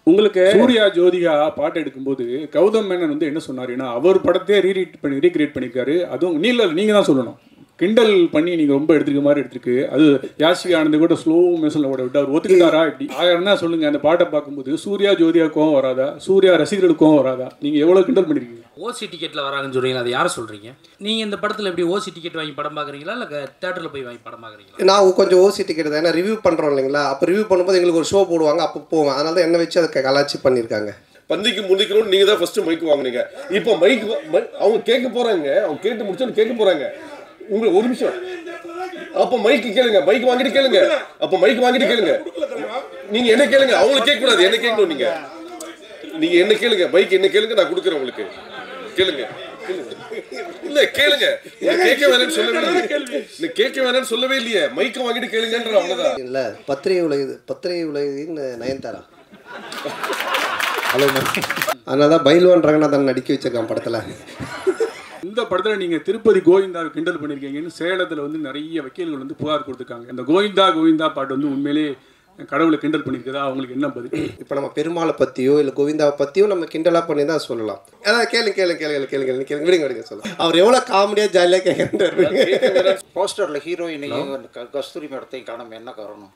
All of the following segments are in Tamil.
உங்களுக்கு சூர்யா ஜோதிகா பாட்டு எடுக்கும்போது கௌதம் மேனன் வந்து என்ன சொன்னாருன்னா அவர் படத்தையே ரீக்ரியேட் பண்ணியிருக்காரு. அதுவும் நீங்க தான் சொல்லணும், கிண்டல் பண்ணி நீங்கள் ரொம்ப எடுத்துருக்க மாதிரி எடுத்துருக்கு. அது யாஷிகா ஆனந்த் கூட ஸ்லோ மெஷனில் கூட விட்டு அவர் ஒத்துக்கிட்டாரா இப்படி ஆயிரம்னா சொல்லுங்கள். அந்த பாட்டை பார்க்கும்போது சூர்யா ஜோதிகா கோவம் வராதா? சூர்யா ரசிகர்களுக்கு கோவம் வராதா? நீங்கள் எவ்வளோ கிண்டல் பண்ணியிருக்கீங்க? ஓசி டிக்கெட்டில் வராங்கன்னு சொல்கிறீங்க, அதை யாரை சொல்கிறீங்க? நீங்கள் இந்த படத்தில் எப்படி ஓசி டிக்கெட் வாங்கி படம் பார்க்குறீங்களா இல்லை தேட்டரில் போய் வாங்கி படம் பார்க்குறீங்களா? நான் கொஞ்சம் ஓசி டிக்கெட் தான், ஏன்னா ரிவ்யூ பண்ணுறோம் இல்லைங்களா? அப்போ ரிவ்யூ பண்ணும்போது எங்களுக்கு ஒரு ஷோ போடுவாங்க, அப்போ போவோம். அதனால தான் என்ன வச்சு அதை கலாச்சி பண்ணியிருக்காங்க. பந்திக்கு முந்திக்கணும்னு நீங்கள் தான் ஃபஸ்ட்டு மைக்கு வாங்கினீங்க. இப்போ அவங்க கேட்க போகிறாங்க, அவங்க கேட்டு முடிச்சோன்னு கேட்க போகிறாங்க. உங்களுக்கு ஒரு நிமிஷம், அப்போ மைக்கு கேளுங்க, மைக் வாங்கிட்டு கேளுங்க. அப்போ மைக் வாங்கிட்டு கேளுங்க. நீங்க என்ன கேளுங்க, அவங்களை கேட்க கூடாது, என்ன கேட்கணும். நீங்க என்ன கேளுங்க, மைக் என்ன கேளுங்க, நான் கொடுக்குறேன் உங்களுக்கு. கேளுங்க இல்ல கேளுங்க, கேட்க வேணாம்னு சொல்லவே இல்லையே, கேட்க வேணாம்னு சொல்லவே இல்லையே, மைக்க வாங்கிட்டு கேளுங்கன்ற அவ்வளவுதான். இல்ல பத்திரிகை உலகின் நயன்தாரா. ஹலோ. அதனாலதான் பைல்வான்றாங்க தான் நடிக்க வச்சிருக்கான் படத்துல. இந்த படத்தில் நீங்கள் திருப்பதி கோவிந்தாவை கிண்டல் பண்ணியிருக்கீங்கன்னு சேலத்தில் வந்து நிறைய வக்கீல்கள் வந்து புகார் கொடுத்துருக்காங்க. இந்த கோவிந்தா பாட்டு வந்து உண்மையிலே கடவுளை கிண்டல் பண்ணியிருக்கதா? அவங்களுக்கு என்ன பதில்? இப்போ நம்ம பெருமாளை பற்றியோ இல்லை கோவிந்தாவை பற்றியோ நம்ம கிண்டலாக பண்ணி தான் சொல்லலாம். அதான் கேளுங்க விடுங்க சொல்லலாம். அவர் எவ்வளோ காமெடியாக ஜாலியாக கேட்குறாரு. போஸ்டரில் ஹீரோயினையும் கஸ்தூரி மேடத்தையும் காணாம என்ன காரணம்?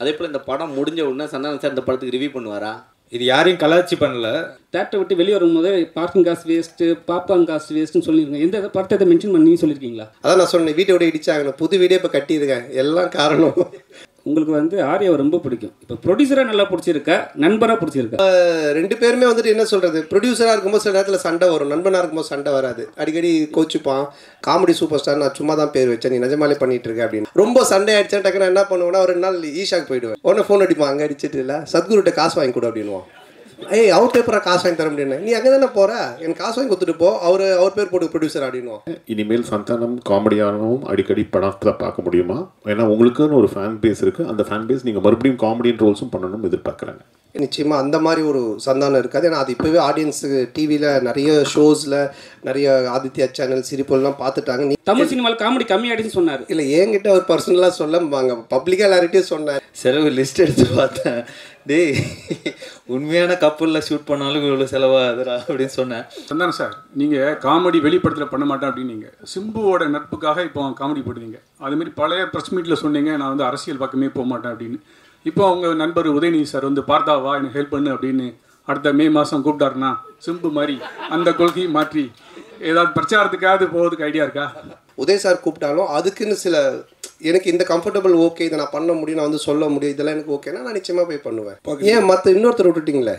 அதே போல் இந்த படம் முடிஞ்ச உடனே சந்தானம் சார் இந்த படத்துக்கு ரிவ்யூ பண்ணுவாரா? இது யாரையும் கலாச்சி பண்ணல. தேட்டரை விட்டு வெளியே வரும்போது பார்க்கிங் காசு வேஸ்ட்டு, பாப்கார்ன் காசு வேஸ்ட்டுன்னு சொல்லியிருக்கேன். எந்த படத்தை மென்ஷன் பண்ணி சொல்லியிருக்கீங்களா? அதான் நான் சொன்னேன், வீட்டை விட இடிச்சாங்க, புது வீடே இப்போ கட்டியிருக்கேன். எல்லாம் காரணம். உங்களுக்கு வந்து ஆர்யாவை ரொம்ப பிடிக்கும். இப்போ ப்ரொடியூசராக நல்லா பிடிச்சிருக்கா, நண்பராக பிடிச்சிருக்கா? ரெண்டு பேருமே வந்துட்டு என்ன சொல்கிறது, ப்ரொடியூசராக இருக்கும்போது சில நேரத்தில் சண்டை வரும், நண்பனாக இருக்கும்போது சண்டை வராது. அடிக்கடி கோச்சுப்பான். காமெடி சூப்பர் ஸ்டார் நான் சும்மா தான் பேர் வச்சேன், நீ நிஜமாலே பண்ணிட்டு இருக்க அப்படின்னு. ரொம்ப சண்டை ஆயிடுச்சா டக்குன்னு என்ன பண்ணுவேன்னா, ஒரு நாள் ஈஷாக்கு போயிடுவேன். உடனே ஃபோன் அடிப்பான், அங்கே அடிச்சிட்டு இல்லை சத்குருட்ட காசு வாங்கி கொடு அப்படின்வான். ஏய் அவர் பேப்பரா காசு வாங்கி தர முடியும், நீ அங்கே தானே போகிற, எனக்கு காசு வாங்கி கொடுத்துட்டு போ, அவர் பேர் போட்டு ப்ரொடியூசர் அப்படின்வான். இனிமேல் சந்தானம் காமெடியானவும் அடிக்கடி படத்தை பார்க்க முடியுமா? ஏன்னா உங்களுக்குன்னு ஒரு ஃபேன் பேஸ் இருக்குது, அந்த ஃபேன் பேஸ் நீங்கள் மறுபடியும் காமெடியன் ரோல்ஸும் பண்ணணும்னு எதிர்பார்க்குறாங்க. நிச்சயமாக அந்த மாதிரி ஒரு சந்தானம் இருக்காது. ஏன்னா அது இப்போவே ஆடியன்ஸுக்கு டிவியில் நிறைய ஷோஸில் நிறைய ஆதித்யா சேனல் சிரிப்பெல்லாம் பார்த்துட்டாங்க. நீ தமிழ் சினிமாவில் காமெடி கம்மியாகிடுன்னு சொன்னார். இல்லை என்கிட்ட அவர் பர்சனலாக சொல்ல பப்ளிக்காக எல்லார்கிட்டையும் சொன்னார். செலவு லிஸ்ட் எடுத்து பார்த்தேன், டேய் உண்மையான கப்பலில் ஷூட் பண்ணாலும் இவ்வளோ செலவாகுதுடா அப்படின்னு சொன்னேன். சந்தானம் சார், நீங்கள் காமெடி வெளிப்படத்தில் பண்ண மாட்டேன் அப்படின்னு நீங்கள் சிம்புவோட நட்புக்காக இப்போ காமெடி போடுவீங்க. அதுமாரி பழைய ப்ரெஸ் மீட்டில் சொன்னீங்க நான் வந்து அரசியல் பக்கமே போக மாட்டேன் அப்படின்னு. இப்போ அவங்க நண்பர் உதயநிதி சார் வந்து பார்த்தாவா எனக்கு ஹெல்ப் பண்ணு அப்படின்னு அடுத்த மே மாதம் கூப்பிட்டாருன்னா சிம்பு மாதிரி அந்த கொள்கையை மாற்றி ஏதாவது பிரச்சாரத்துக்காவது போகிறதுக்கு ஐடியா இருக்கா? உதய சார் கூப்பிட்டாலும் அதுக்குன்னு சில எனக்கு இந்த கம்ஃபர்டபுள் ஓகே, இதை நான் பண்ண முடியும், நான் வந்து சொல்ல முடியும், இதெல்லாம் எனக்கு ஓகேனா நான் நிச்சயமாக போய் பண்ணுவேன். ஏன் மற்ற இன்னொருத்தர் விட்டுட்டிங்களே,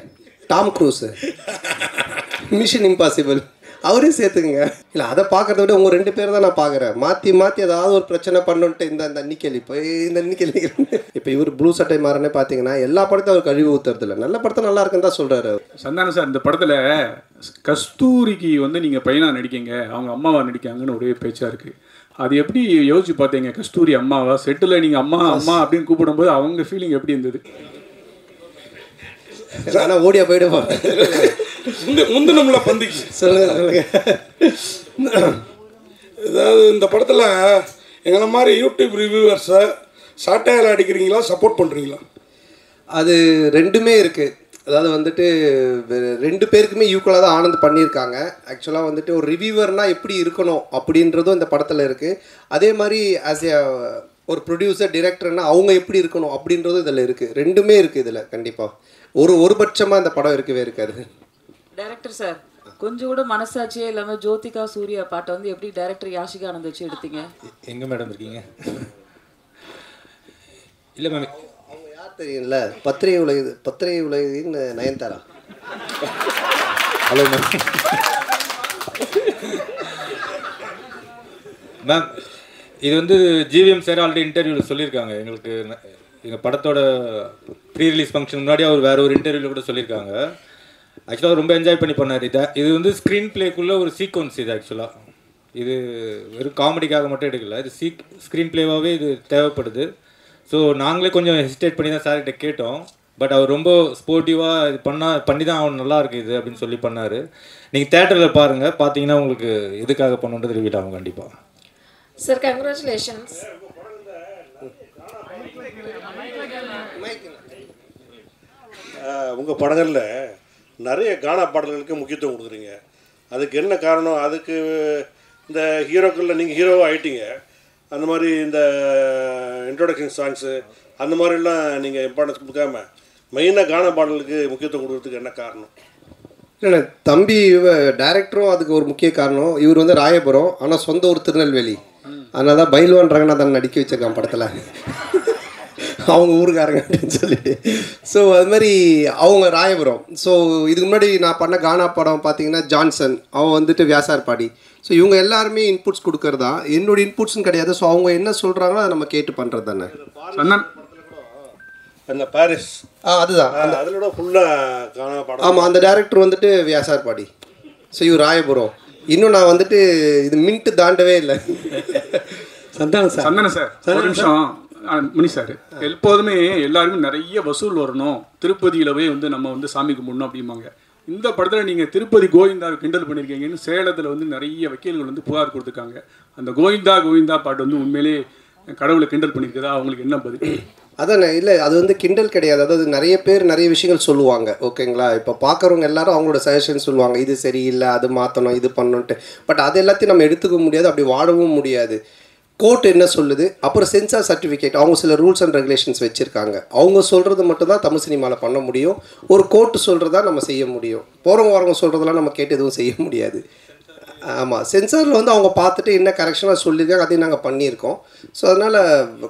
டாம் க்ரூஸு, மிஷன் இம்பாசிபிள், அவரையும் சேர்த்துக்குங்க. இல்லை அதை பார்க்கறத விட உங்கள் ரெண்டு பேர் தான் நான் பார்க்குறேன். மாற்றி ஏதாவது ஒரு பிரச்சனை பண்ணுன்ட்டு இந்த நிக்கல் இப்போ இவர் ப்ளூ சட்டை மாறனே பார்த்தீங்கன்னா எல்லா படத்தையும் அவர் கழிவு ஊற்றுறது இல்லை, நல்ல படத்தை நல்லா இருக்குன்னு தான் சொல்கிறாரு. சந்தானம் சார், இந்த படத்தில் கஸ்தூரிக்கு வந்து நீங்கள் பையனாக நடிக்கீங்க, அவங்க அம்மாவா நடிக்காங்கன்னு ஒரே பேச்சாக இருக்குது. அது எப்படி யோசிச்சு பார்த்தீங்க? கஸ்தூரி அம்மாவா? செட்டில் நீங்கள் அம்மா அப்படின்னு கூப்பிடும்போது அவங்க ஃபீலிங் எப்படி இருந்தது? ஆனால் ஓடியா போயிடுவோம் முந்தினம்ல பந்திக்கு சொல்லுங்க. ஏதாவது இந்த படத்தில் எங்களை மாதிரி யூடியூப் ரிவ்யூவர்ஸை சாட்டையால் அடிக்கிறீங்களா, சப்போர்ட் பண்ணுறீங்களா? அது ரெண்டுமே இருக்குது. அதாவது வந்துட்டு ரெண்டு பேருக்குமே ஈக்குவலாக தான் ஆனந்த் பண்ணியிருக்காங்க. ஆக்சுவலாக வந்துட்டு ஒரு ரிவ்யூவர்னால் எப்படி இருக்கணும் அப்படின்றதும் இந்த படத்தில் இருக்குது. அதே மாதிரி ஆஸ் ஏ ஒரு ப்ரொடியூசர் டிரெக்டர்னால் அவங்க எப்படி இருக்கணும் அப்படின்றதும் இதில் இருக்குது. ரெண்டுமே இருக்குது இதில். கண்டிப்பாக ஒரு பட்சமாக இந்த படம் இருக்கவே இருக்காது. டைரக்டர் சார், கொஞ்சம் கூட மனசாட்சியே இல்லாமல் ஜோதிகா சூர்யா பாட்டை வந்து எப்படி டைரக்டர் யாஷிகா ஆனந்த் வச்சு எடுத்தீங்க? எங்கே மேடம் இருக்கீங்க? இல்லை மேம், அவங்க யார் தெரியும்ல, பத்திரிகை உலகின் நயன்தாரா. Hello ma'am. மேம், இது வந்து ஜிவிஎம் சார் ஆல்ரெடி இன்டர்வியூவில் சொல்லியிருக்காங்க. எங்களுக்கு எங்கள் படத்தோட ப்ரீ ரிலீஸ் ஃபங்க்ஷன் முன்னாடி அவர் வேறு ஒரு இன்டர்வியூவில் கூட சொல்லியிருக்காங்க. ஆக்சுவலாக ரொம்ப என்ஜாய் பண்ணி பண்ணார். இது வந்து ஸ்க்ரீன் பிளேக்குள்ளே ஒரு சீக்வன்ஸ். இது ஆக்சுவலாக இது வெறும் காமெடிக்காக மட்டும் எடுக்கல, இது ஸ்க்ரீன் பிளேவாகவே இது தேவைப்படுது. ஸோ நாங்களே கொஞ்சம் ஹெசிடேட் பண்ணி தான் சார்கிட்ட கேட்டோம். பட் அவர் ரொம்ப ஸ்போர்ட்டிவாக இது பண்ணி தான் அவன் நல்லா இருக்குது இது அப்படின்னு சொல்லி பண்ணார். நீங்கள் தேட்டரில் பாருங்கள், பார்த்தீங்கன்னா உங்களுக்கு எதுக்காக பண்ணுன்றது ரிவீல் ஆகும் கண்டிப்பாக. Sir, congratulations. உங்கள் படங்களில் நிறைய கானா பாடல்களுக்கு முக்கியத்துவம் கொடுக்குறீங்க. அதுக்கு என்ன காரணம்? அதுக்கு இந்த ஹீரோக்களில் நீங்கள் ஹீரோவாக ஆகிட்டீங்க, அந்த மாதிரி இந்த இன்ட்ரோடக்ஷன் சாங்ஸு அந்த மாதிரிலாம் நீங்கள் இம்பார்ட்டன்ஸ் கொடுக்காம மெயினாக கானா பாடலுக்கு முக்கியத்துவம் கொடுக்குறதுக்கு என்ன காரணம்? இல்லை தம்பி டைரக்டரும் அதுக்கு ஒரு முக்கிய காரணம். இவர் வந்து ராயபுரம், ஆனால் சொந்த ஊர் திருநெல்வேலி. அதனால தான் பைல்வான் ரங்கநாதன் நடிக்க வச்சிருக்கான் படத்தில், அவங்க ஊருக்காரங்க அப்படின்னு சொல்லிட்டு. ஸோ அது மாதிரி அவங்க ராயபுரம். ஸோ இதுக்கு முன்னாடி நான் பண்ண கானா படம் பார்த்தீங்கன்னா ஜான்சன், அவன் வந்துட்டு வியாசார்பாடி. ஸோ இவங்க எல்லாருமே இன்புட்ஸ் கொடுக்கறதா, என்னோட இன்புட்ஸ்னு கிடையாது. ஸோ அவங்க என்ன சொல்கிறாங்களோ அதை நம்ம கேட்டு பண்ணுறது தானே. அந்த பாரிஸ் அதுதான் அதிலோட ஃபுல்லாக கானா படம். ஆமாம், அந்த டைரக்டர் வந்துட்டு வியாசார்பாடி. ஸோ இவர் ராயபுரம். இன்னும் நான் வந்துட்டு இது மின்ட்டு தாண்டவே இல்லை. சந்தானம் சார் ஒரு நிமிஷம். மணி சார், எப்போதுமே எல்லாருமே நிறைய வசூல் வரணும், திருப்பதியில் போய் வந்து நம்ம வந்து சாமி கும்பிடணும் அப்படிம்பாங்க. இந்த படத்தில் நீங்கள் திருப்பதி கோவிந்தாவை கிண்டல் பண்ணியிருக்கீங்கன்னு சேலத்தில் வந்து நிறைய வக்கீல்கள் வந்து புகார் கொடுத்துருக்காங்க. அந்த கோவிந்தா கோவிந்தா பாட்டு வந்து உண்மையிலே கடவுளை கிண்டல் பண்ணியிருக்குதா? அவங்களுக்கு என்ன பதில்? அதானே, இல்லை அது வந்து கிண்டல் கிடையாது. அதாவது நிறைய பேர் நிறைய விஷயங்கள் சொல்லுவாங்க, ஓகேங்களா? இப்போ பார்க்குறவங்க எல்லாரும் அவங்களோட சஜஷன் சொல்லுவாங்க, இது சரியில்லை, அது மாற்றணும், இது பண்ணணுன்ட்டு. பட் அது எல்லாத்தையும் நம்ம எடுத்துக்க முடியாது, அப்படி வாழவும் முடியாது. கோர்ட் என்ன சொல்லுது, அப்புறம் சென்சார் சர்டிஃபிகேட், அவங்க சில ரூல்ஸ் அண்ட் ரெகுலேஷன்ஸ் வச்சுருக்காங்க. அவங்க சொல்கிறது மட்டும் தான் தமிழ் சினிமாவில் பண்ண முடியும். ஒரு கோர்ட்டு சொல்கிறதா நம்ம செய்ய முடியும். போகிறவங்க வரவங்க சொல்கிறதெல்லாம் நம்ம கேட்டு எதுவும் செய்ய முடியாது. ஆமாம், சென்சாரில் வந்து அவங்க பார்த்துட்டு என்ன கரெக்ஷனாக சொல்லியிருக்காங்க, அதையும் நாங்கள் பண்ணியிருக்கோம். ஸோ அதனால்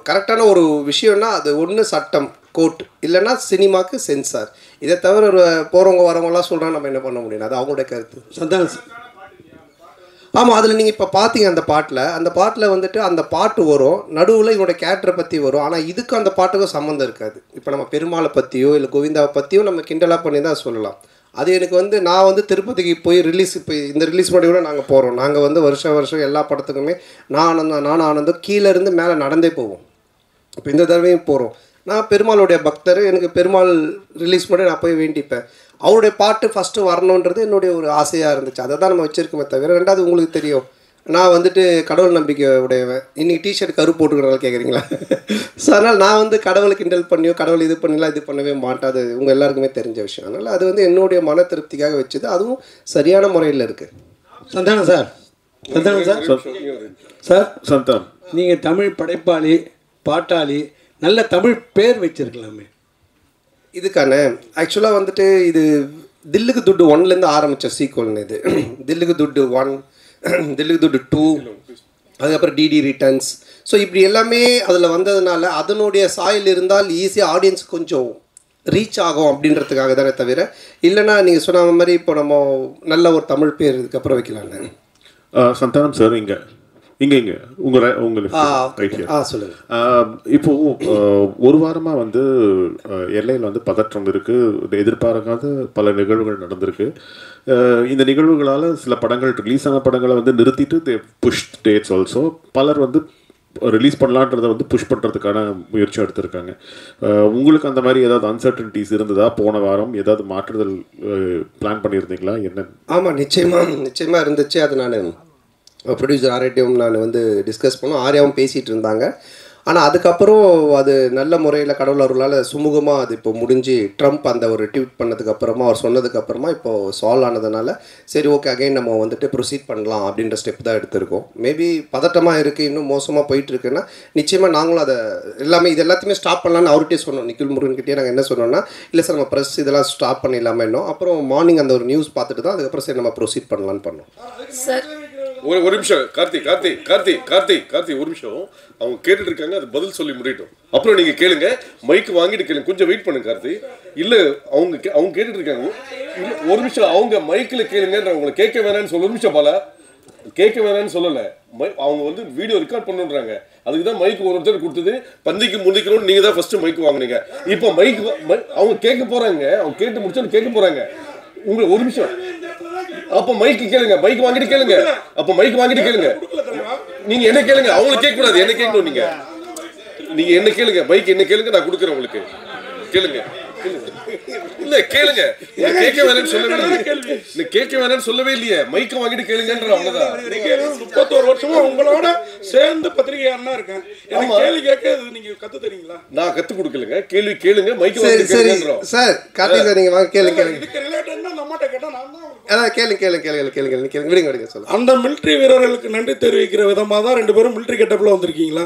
கரெக்டான ஒரு விஷயம்னா அது ஒன்று சட்டம், கோர்ட், இல்லைன்னா சினிமாவுக்கு சென்சார். இதை தவிர ஒரு போகிறவங்க வரவங்களாம் சொல்கிறாங்க, நம்ம என்ன பண்ண முடியும்? அது அவங்களுடைய கருத்து. சந்தானம். ஆமாம், அதில் நீங்கள் இப்போ பார்த்தீங்க அந்த பாட்டில் வந்துட்டு அந்த பாட்டு வரும், நடுவில் இவனோட கேரக்டரை பற்றி வரும். ஆனால் இதுக்கு அந்த பாட்டுக்கும் சம்மந்தம் இருக்காது. இப்போ நம்ம பெருமாளை பற்றியோ இல்லை கோவிந்தாவை பற்றியோ நம்ம கிண்டலாக பண்ணி தான் சொல்லலாம். அது எனக்கு வந்து நான் வந்து திருப்பதிக்கு போய் இப்போ இந்த ரிலீஸ் பண்ணி கூட நாங்கள் போகிறோம். நாங்கள் வந்து வருஷம் எல்லா படத்துக்குமே நானும் ஆனந்தும் கீழே இருந்து மேலே நடந்தே போவோம். இப்போ இந்த தடவையும் போகிறோம். நான் பெருமாளுடைய பக்தர், எனக்கு பெருமாள் ரிலீஸ் பண்ணி நான் போய் வேண்டிப்பேன். அவருடைய பாட்டு ஃபஸ்ட்டு வரணுன்றது என்னுடைய ஒரு ஆசையாக இருந்துச்சு. அதை தான் நம்ம வச்சுருக்கோமே தவிர. ரெண்டாவது உங்களுக்கு தெரியும், நான் வந்துட்டு கடவுள் நம்பிக்கை உடையவன். இன்றைக்கி டிஷர்ட் கரு போட்டுக்கிறனால கேட்குறீங்களா? ஸோ அதனால் நான் வந்து கடவுளை கிண்டல் பண்ணியோ கடவுள் இது பண்ணலாம் இது பண்ணவே மாட்டேன். அது உங்கள் எல்லாருக்குமே தெரிஞ்ச விஷயம். அதனால் அது வந்து என்னுடைய மன திருப்திக்காக வச்சுது. அதுவும் சரியான முறையில் இருக்குது. சந்தானம் சார், சந்தானம், நீங்கள் தமிழ் படைப்பாளி, பாட்டாளி, நல்ல தமிழ் பேர் வச்சிருக்கலாமே. இதுக்கான ஆக்சுவலாக வந்துட்டு இது தில்லுக்கு துட்டு 1லேருந்து ஆரம்பித்த சீக்வல்னு. இது தில்லுக்கு துட்டு 1, தில்லுக்கு துட்டு 2, அதுக்கப்புறம் டிடி ரிட்டர்ன்ஸ். ஸோ இப்படி எல்லாமே அதில் வந்ததுனால அதனுடைய சாயல் இருந்தால் ஈஸியாக ஆடியன்ஸ் கொஞ்சம் ரீச் ஆகும் அப்படின்றதுக்காக தானே தவிர, இல்லைன்னா நீங்கள் சொன்ன மாதிரி இப்போ நம்ம நல்ல ஒரு தமிழ் பேர் இதுக்கப்புறம் வைக்கலான்னு. சந்தானம் சார், இங்கே உங்களுக்கு சொல்லுங்கள். இப்போது ஒரு வாரமாக வந்து எல்லையில் வந்து பதற்றம் இருக்குது, எதிர்பாராத பல நிகழ்வுகள் நடந்திருக்கு. இந்த நிகழ்வுகளால் சில படங்கள் ரிலீஸ் ஆன படங்களை வந்து நிறுத்திட்டு தே புஷ் டேட்ஸ் ஆல்சோ. பலர் வந்து ரிலீஸ் பண்ணலான்றதை வந்து புஷ் பண்ணுறதுக்கான முயற்சி எடுத்திருக்காங்க. உங்களுக்கு அந்த மாதிரி ஏதாவது அன்சர்டனிட்டிஸ் இருந்ததா? போன வாரம் ஏதாவது மாற்றுதல் பிளான் பண்ணியிருந்தீங்களா? என்ன? ஆமாம், நிச்சயமாக இருந்துச்சு. அது நான் ப்ரொடியூசர் ஆர்யாட்டையும் நான் வந்து டிஸ்கஸ் பண்ணோம். ஆர்யாவும் பேசிகிட்டு இருந்தாங்க. ஆனால் அதுக்கப்புறம் அது நல்ல முறையில் கடவுள் அருளால் சுமூகமாக அது இப்போ முடிஞ்சு, ட்ரம்ப் அந்த ஒரு ட்வீட் பண்ணதுக்கப்புறமா அவர் சொன்னதுக்கப்புறமா இப்போது சால்வ் ஆனதுனால சரி ஓகே அகைன் நம்ம வந்துட்டு ப்ரொசீட் பண்ணலாம் அப்படின்ற ஸ்டெப் தான் எடுத்திருக்கோம். மேபி பதட்டமாக இருக்குது, இன்னும் மோசமாக போயிட்டுருக்குன்னா நிச்சயமாக நாங்களும் அதை இது எல்லாத்தையுமே ஸ்டாப் பண்ணலான்னு அவர்கிட்டே சொன்னோம். நிக்கில் முருகன்கிட்டே நாங்கள் என்ன சொன்னோம்னா, இல்லை சார் நம்ம ப்ரெஸ் இதெல்லாம் ஸ்டாப் பண்ணிடலாமே இன்னும். அப்புறம் மார்னிங் அந்த ஒரு நியூஸ் பார்த்துட்டு தான் அதுக்கப்புறம் சரி நம்ம ப்ரொசீட் பண்ணலான்னு பண்ணோம். சார் ஒரு நிமிஷம் கார்த்தி ஒரு நிமிஷம். அவங்க கேட்டுட்டு இருக்காங்க, அது பதில் சொல்லி முடியட்டும். அப்புறம் நீங்க கேளுங்க, மைக் வாங்கிட்டு கேளுங்க. கொஞ்சம் வெயிட் பண்ணுங்க கார்த்தி. இல்ல அவங்க கேட்டுட்டு இருக்காங்க. இல்ல ஒரு நிமிஷம், அவங்க மைக்கில் கேளுங்க. உங்களை கேட்க வேணாம்னு சொல்ல. ஒரு நிமிஷம் பாலா, கேட்க வேணாம்னு சொல்லல. அவங்க வந்து வீடியோ ரெக்கார்ட் பண்ணுன்றாங்க. அதுக்கு தான் மைக் ஒருத்தர் கொடுத்தது. பந்திக்கு முந்திக்கணும்னு நீங்க தான் ஃபர்ஸ்ட் மைக் வாங்குனீங்க. இப்போ மைக் அவங்க கேட்க போறாங்க. அவங்க கேட்டு முடிச்சோன்னு கேட்க போறாங்க. உங்களை ஒரு நிமிஷம், அப்ப மைக் கேளுங்க. மைக் வாங்கிட்டு கேளுங்க. அப்ப மைக் வாங்கிட்டு கேளுங்க. நீங்க என்ன கேளுங்க, அவங்களை கேட்க கூடாது, என்ன கேட்கணும். நீங்க என்ன கேளுங்க, மைக் என்ன கேளுங்க, நான் கொடுக்குறேன் உங்களுக்கு. கேளுங்க. இல்ல கேளுங்க. கேட்க வேணாம்னு சொல்லவே இல்லையே. நீ கேட்க வேணாம்னு சொல்லவே இல்லையே. மைக்க வாங்கிட்டு கேளுங்கன்ற அவ்வளவுதான். 31 வருஷமா உங்களோட சேர்ந்து பத்திரிகையாளனா இருக்கேன். எனக்கு கேள்வி கேட்க நீங்க கத்து தரீங்களா? நான் கத்து கொடுக்கலங்க. கேள்வி கேளுங்க. மைக்க வாங்கிட்டு கேளுங்கன்றோம். சார் கார்த்திக் சார் நீங்க வாங்க கேளுங்க. இதுக்கு ரிலேட்டடா நம்ம கிட்ட கேட்டா நான் தான் அதான் கேளுங்க விடுங்க சொல்லுங்க. அந்த மிலிட்டரி வீரர்களுக்கு நன்றி தெரிவிக்கிற விதமா தான் 2 பேரும் மிலிட்டரி கெட்டப்ல வந்திருக்கீங்களா?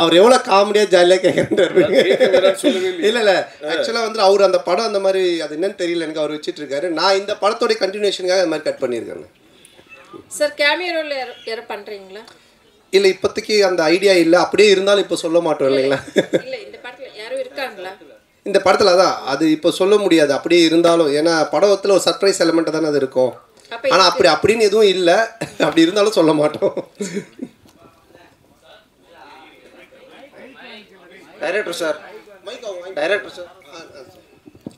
அவர் எவ்வளவு காமெடியா ஜாலியா கேட்கறாரு. இல்ல ஆக்சுவலா வந்து அவர் அந்த படம் அந்த மாதிரி அது என்னன்னு தெரியல எனக்கு அவர் வச்சிட்டு இருக்காரு. நான் இந்த படத்தோட கண்டினியூஷனுக்காக அந்த மாதிரி கட் பண்ணியிருக்கேன். சார் கேமியோ ரோல் யார பண்றீங்களா? இல்ல இப்போதைக்கு அந்த ஐடியா இல்ல. அப்படியே இருந்தாலும் இப்போ சொல்ல மாட்டோம் இல்லைங்களா? இல்ல இந்த படத்துல யாரும் இருக்காங்களா? இந்த படத்துல தான் அது இப்போ சொல்ல முடியாது. அப்படியே இருந்தாலும் ஏன்னா படத்துல ஒரு சர்ப்ரைஸ் எலிமெண்ட் தானே அது இருக்கும். ஆனா அப்படின்னு எதுவும் இல்ல. அப்படி இருந்தாலும் சொல்ல மாட்டோம். டைரக்டர் சார்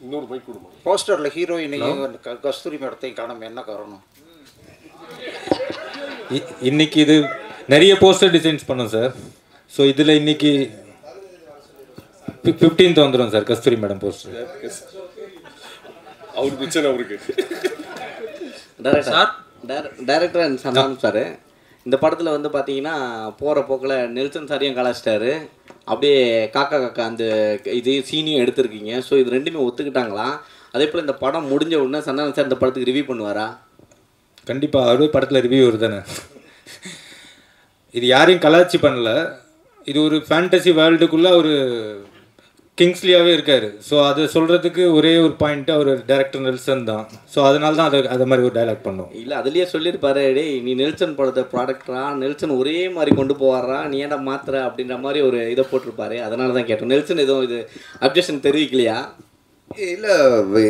இன்னொரு மைக் கொடுமா. போஸ்டர்ல ஹீரோயினையும் கஸ்தூரி மேடத்தையும் காணோம், என்ன காரணம்? இன்னைக்கு இது நிறைய போஸ்டர் டிசைன்ஸ் பண்ணோம் சார். ஸோ இதில் இன்னைக்கு 15th வந்துடும் சார் கஸ்தூரி மேடம் போஸ்டர். அவருக்கு பிரச்சனை அவருக்கு. டைரக்டர் அண்ட் சந்தானம் சார் இந்த படத்தில் வந்து பார்த்தீங்கன்னா போகிற போக்கில் நெல்சன் சாரையும் கலாச்சிட்டாரு. அப்படியே காக்கா அந்த இது சீனியும் எடுத்திருக்கீங்க. ஸோ இது ரெண்டுமே ஒத்துக்கிட்டாங்களா? அதே போல் இந்த படம் முடிஞ்ச உடனே சந்தானம் சார் இந்த படத்துக்கு ரிவ்யூ பண்ணுவாரா? கண்டிப்பாக அவரே படத்தில் ரிவ்யூ வருதானே. இது யாரையும் கலாச்சி பண்ணல. இது ஒரு ஃபேண்டசி வேர்ல்டுக்குள்ளே ஒரு கிங்ஸ்லியாகவே இருக்கார். ஸோ அதை சொல்கிறதுக்கு ஒரே ஒரு பாயிண்ட்டு அவர் டைரக்டர் நெல்சன் தான். ஸோ அதனால தான் அதை மாதிரி ஒரு டைலாக் பண்ணோம். இல்லை அதுலேயே சொல்லியிருப்பாரு, டேய் நீ நெல்சன் படத்தை ப்ராடக்டரா, நெல்சன் ஒரே மாதிரி கொண்டு போவாரா, நீ ஏன்டா மாத்திர அப்படின்ற மாதிரி ஒரு இதை போட்டிருப்பாரு. அதனால தான் கேட்டோம். நெல்சன் எதுவும் இது அப்ஜெக்ஷன் தெரிவிக்கலையா? இல்லை